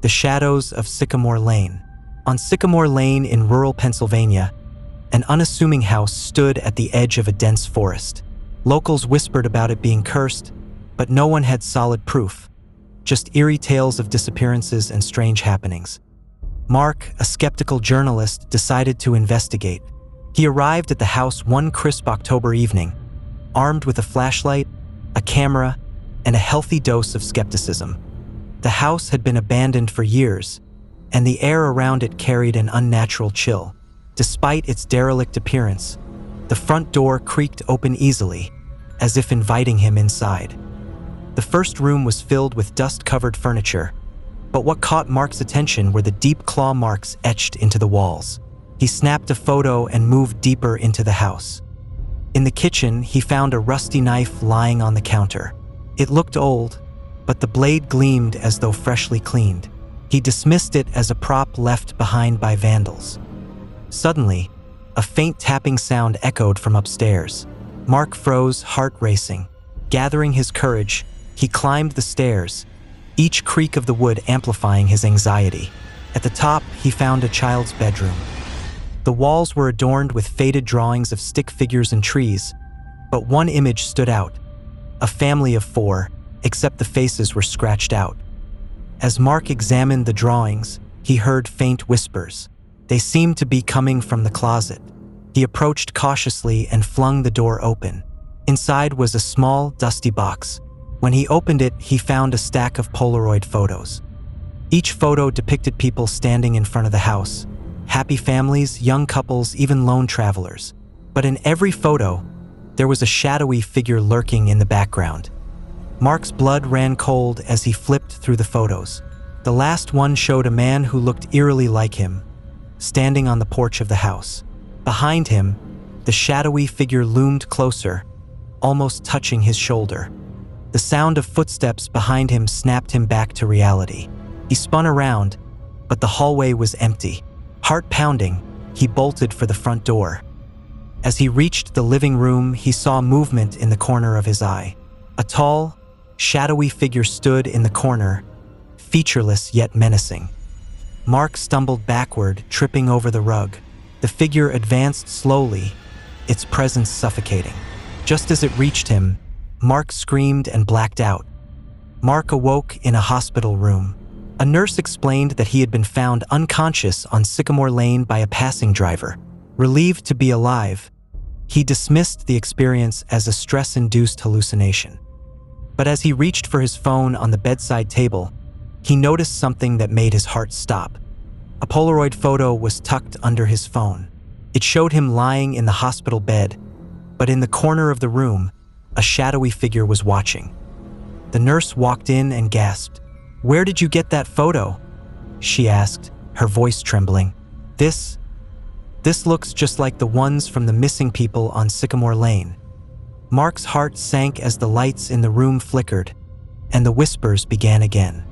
The shadows of Sycamore Lane. On Sycamore Lane in rural Pennsylvania, an unassuming house stood at the edge of a dense forest. Locals whispered about it being cursed, but no one had solid proof, just eerie tales of disappearances and strange happenings. Mark, a skeptical journalist, decided to investigate. He arrived at the house one crisp October evening, armed with a flashlight, a camera, and a healthy dose of skepticism. The house had been abandoned for years, and the air around it carried an unnatural chill. Despite its derelict appearance, the front door creaked open easily, as if inviting him inside. The first room was filled with dust-covered furniture, but what caught Mark's attention were the deep claw marks etched into the walls. He snapped a photo and moved deeper into the house. In the kitchen, he found a rusty knife lying on the counter. It looked old, but the blade gleamed as though freshly cleaned. He dismissed it as a prop left behind by vandals. Suddenly, a faint tapping sound echoed from upstairs. Mark froze, heart racing. Gathering his courage, he climbed the stairs, each creak of the wood amplifying his anxiety. At the top, he found a child's bedroom. The walls were adorned with faded drawings of stick figures and trees, but one image stood out: a family of 4, except the faces were scratched out. As Mark examined the drawings, he heard faint whispers. They seemed to be coming from the closet. He approached cautiously and flung the door open. Inside was a small, dusty box. When he opened it, he found a stack of Polaroid photos. Each photo depicted people standing in front of the house: happy families, young couples, even lone travelers. But in every photo, there was a shadowy figure lurking in the background. Mark's blood ran cold as he flipped through the photos. The last one showed a man who looked eerily like him, standing on the porch of the house. Behind him, the shadowy figure loomed closer, almost touching his shoulder. The sound of footsteps behind him snapped him back to reality. He spun around, but the hallway was empty. Heart pounding, he bolted for the front door. As he reached the living room, he saw movement in the corner of his eye. A tall, shadowy figure stood in the corner, featureless yet menacing. Mark stumbled backward, tripping over the rug. The figure advanced slowly, its presence suffocating. Just as it reached him, Mark screamed and blacked out. Mark awoke in a hospital room. A nurse explained that he had been found unconscious on Sycamore Lane by a passing driver. Relieved to be alive, he dismissed the experience as a stress-induced hallucination. But as he reached for his phone on the bedside table, he noticed something that made his heart stop. A Polaroid photo was tucked under his phone. It showed him lying in the hospital bed, but in the corner of the room, a shadowy figure was watching. The nurse walked in and gasped. "Where did you get that photo?" she asked, her voice trembling. This looks just like the ones from the missing people on Sycamore Lane." Mark's heart sank as the lights in the room flickered, and the whispers began again.